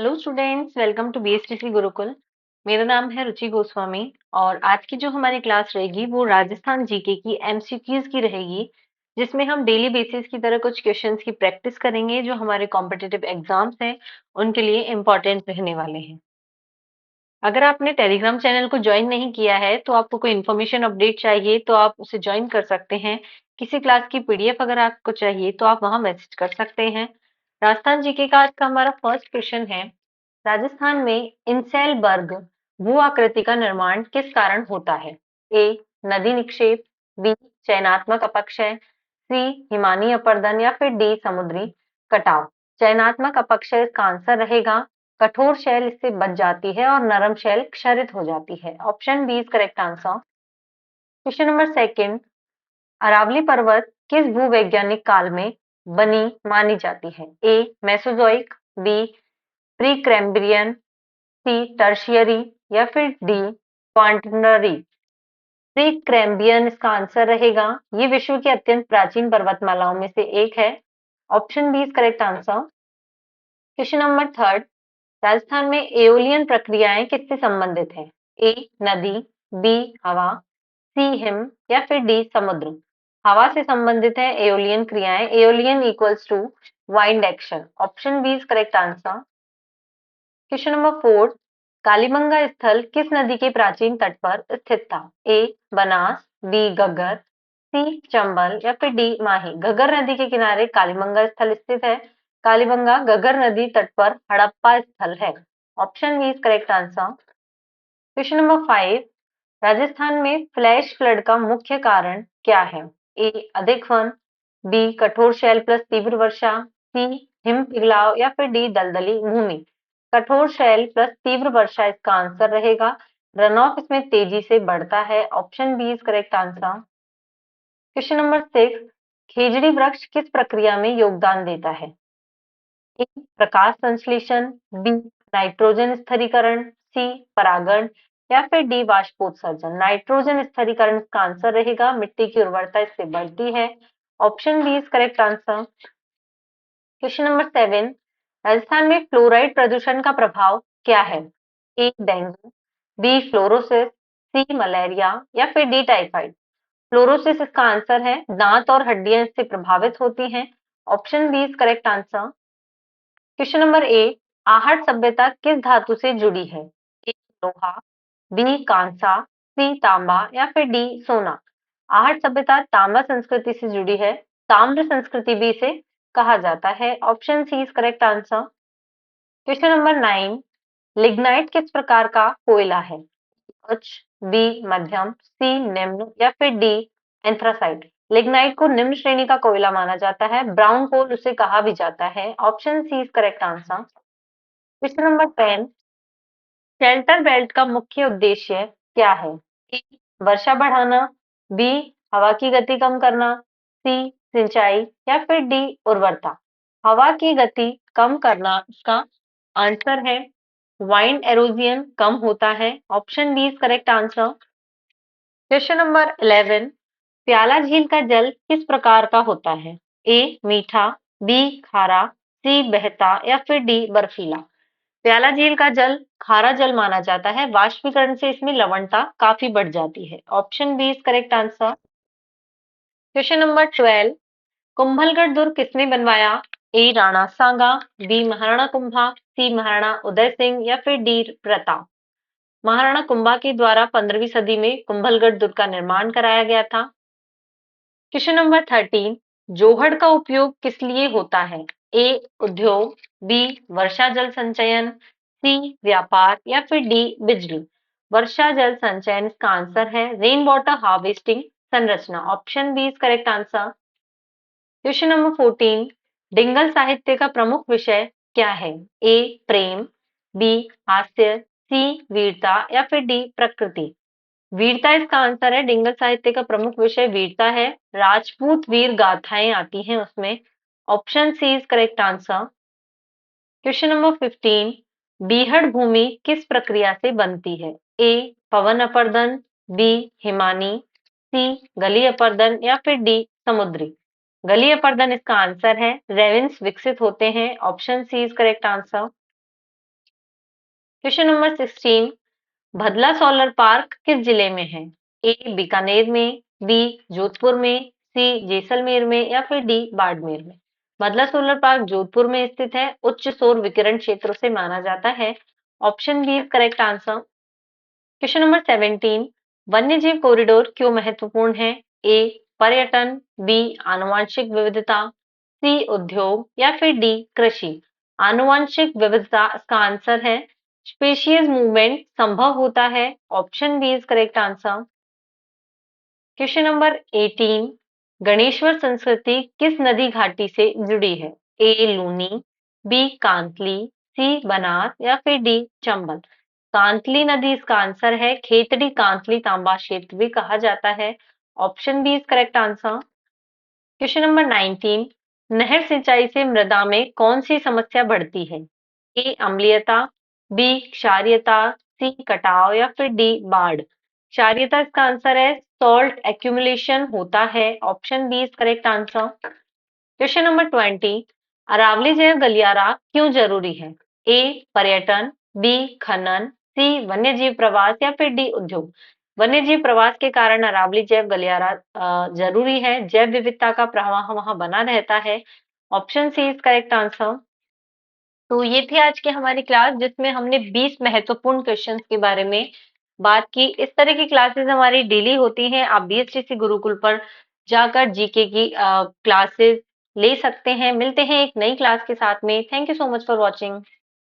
Hello students, welcome to BSTC Gurukul. मेरा नाम है रुचि गोस्वामी और आज की जो हमारी क्लास रहेगी वो राजस्थान जीके की एमसीक्यूज की रहेगी, जिसमें हम डेली बेसिस की तरह कुछ क्वेश्चंस की प्रैक्टिस करेंगे जो हमारे कॉम्पिटिटिव एग्जाम्स हैं उनके लिए इम्पोर्टेंट रहने वाले हैं। अगर आपने टेलीग्राम चैनल को ज्वाइन नहीं किया है तो आपको कोई इन्फॉर्मेशन अपडेट चाहिए तो आप उसे ज्वाइन कर सकते हैं। किसी क्लास की पीडीएफ अगर आपको चाहिए तो आप वहां मैसेज कर सकते हैं। राजस्थान जीके का आज का हमारा फर्स्ट क्वेश्चन है, राजस्थान में इंसैलबर्ग भू आकृति का निर्माण किस कारण होता है? ए नदी निक्षेप, बी चयनात्मक अपक्षय, सी हिमानी अपरदन या फिर डी समुद्री कटाव। चयनात्मक अपक्षय इसका आंसर रहेगा। कठोर शैल इससे बच जाती है और नरम शैल क्षरित हो जाती है। Option B is correct answer. Question number second, Aravalli पर्वत किस भूवैज्ञानिक काल में बनी मानी जाती है? A Mesozoic, B pre Cambrian, C Tertiary या फिर डी क्वार्टरनरी। प्री कैम्ब्रियन इसका आंसर रहेगा। ये विश्व की अत्यंत प्राचीन पर्वतमालाओं में से एक है। Option B is correct answer. Question number third, Rajasthan में एओलियन प्रक्रियाएं किससे संबंधित है? ए नदी, बी हवा, सी हिम या फिर डी समुद्र। हवा से संबंधित है एओलियन क्रियाएं। Aeolian equals to wind action. Option B is correct answer. Question number four, Kalibanga स्थल किस नदी के प्राचीन तट पर स्थित था? A Banas, B Ghaggar, C Chambal या फिर डी माही। घग्गर नदी के किनारे कालीबंगा स्थल स्थित है। कालीबंगा घग्गर नदी तट पर हड़प्पा स्थल है। Option B is correct answer. Question number five, Rajasthan में फ्लैश फ्लड का मुख्य कारण क्या है? ए अधिक वन, बी कठोर शैल प्लस तीव्र वर्षा, सी हिम पिघलाव या फिर डी दलदली भूमि। कठोर शैल प्लस तीव्र वर्षा इसका आंसर रहेगा। रन ऑफ इसमें तेजी से बढ़ता है। Option B is correct answer. Question number six, खेजड़ी वृक्ष किस प्रक्रिया में योगदान देता है? ए प्रकाश संश्लेषण, बी नाइट्रोजन स्थिरीकरण, सी परागण या फिर डी वाष्पोत्सर्जन। नाइट्रोजन स्थिरीकरण इसका आंसर रहेगा। मिट्टी की उर्वरता इससे बढ़ती है। Option B is correct answer. Question number seven, Rajasthan में फ्लोराइड प्रदूषण का प्रभाव क्या है? A dengue, B fluorosis, C malaria या फिर डी टाइफाइड। फ्लोरोसिस इसका आंसर है। दांत और हड्डियां इससे प्रभावित होती हैं। Option B is correct answer. Question number eight, Ahar सभ्यता किस धातु से जुड़ी है? ए लोहा, बी कांसा, सी तांबा या फिर डी सोना। आहट सभ्यता तांबा संस्कृति से जुड़ी है। ताम्र संस्कृति भी इसे कहा जाता है। Option C is correct answer. Question number nine, lignite किस प्रकार का कोयला है? उच्च, बी मध्यम, सी निम्न या फिर डी एंथ्रासाइट। लिग्नाइट को निम्न श्रेणी का कोयला माना जाता है। ब्राउन कोल उसे कहा भी जाता है। Option C is correct answer. Question number ten, shelter belt का मुख्य उद्देश्य क्या है? ए वर्षा बढ़ाना, बी हवा की गति कम करना, सी सिंचाई या फिर डी उर्वरता। हवा की गति कम करना इसका आंसर है। वाइंड एरोजियन कम होता है। Option B is correct answer. Question number 11, प्याला झील का जल किस प्रकार का होता है? ए मीठा, बी खारा, सी बहता या फिर डी बर्फीला। प्याला झील का जल खारा जल माना जाता है। वाष्पीकरण से इसमें लवणता काफी बढ़ जाती है। Option B is correct answer. Question number 12, Kumbhalgarh दुर्ग किसने बनवाया? A Rana Sanga, B Maharana Kumbha, C Maharana Udai Singh या फिर डी प्रताप। महाराणा कुंभा के द्वारा 15वीं सदी में कुंभलगढ़ दुर्ग का निर्माण कराया गया था। क्वेश्चन नंबर 13, जोहड़ का उपयोग किस लिए होता है? ए उद्योग, बी वर्षा जल संचयन, सी व्यापार या फिर डी बिजली। वर्षा जल संचयन इसका आंसर है। रेन वाटर हार्वेस्टिंग संरचना। Option B is correct answer. Question number 14, Dingal साहित्य का प्रमुख विषय क्या है? ए प्रेम, बी हास्य, सी वीरता या फिर डी प्रकृति। वीरता इसका आंसर है। डिंगल साहित्य का प्रमुख विषय वीरता है। राजपूत वीर गाथाएं आती हैं उसमें। Option C is correct answer. Question number 15, बीहड़ भूमि किस प्रक्रिया से बनती है? ए पवन अपर्दन, बी हिमानी, सी गली अपर्दन या फिर डी समुद्री। गली अपर्दन इसका आंसर है। रेविन्स विकसित होते हैं। Option C is correct answer. Question number 16, Bhadla solar park किस जिले में है? ए बीकानेर में, बी जोधपुर में, सी जैसलमेर में या फिर डी बाड़मेर में। भदला सोलर पार्क जोधपुर में स्थित है, उच्च सौर विकिरण क्षेत्रों से माना जाता है। Option B is correct answer. Question number 17, वन्यजीव कॉरिडोर क्यों महत्वपूर्ण है? ए पर्यटन, बी आनुवांशिक विविधता, सी उद्योग या फिर डी कृषि। आनुवांशिक विविधता इसका आंसर है। स्पेशीज मूवमेंट संभव होता है। Option B is correct answer. Question number 18, Ganeshwar संस्कृति किस नदी घाटी से जुड़ी है? A Luni, B Kantli, C Banas या फिर डी चंबल। कांतली नदी इसका आंसर है। खेतड़ी कांतली तांबा क्षेत्र भी कहा जाता है। Option B is correct answer. Question number 19, नहर सिंचाई से मृदा में कौन सी समस्या बढ़ती है? ए अम्लीयता, बी क्षारीयता, सी कटाव या फिर डी बाढ़। क्षारीयता इसका आंसर है। सॉल्ट एक्यूमुलेशन होता है। Option B is correct answer. Question number 20, Aravalli जैव गलियारा क्यों जरूरी है? ए पर्यटन, बी खनन, सी वन्यजीव प्रवास या फिर डी उद्योग। वन्यजीव प्रवास के कारण अरावली जैव गलियारा जरूरी है। जैव विविधता का प्रवाह वहां बना रहता है। Option C is correct answer. तो ये थी आज की हमारी क्लास जिसमें हमने 20 महत्वपूर्ण क्वेश्चंस के बारे में बात की। इस तरह की क्लासेस हमारी डेली होती हैं। आप बीएसटीसी गुरुकुल पर जाकर जीके की क्लासेस ले सकते हैं। मिलते हैं एक नई क्लास के साथ में। Thank you so much for watching.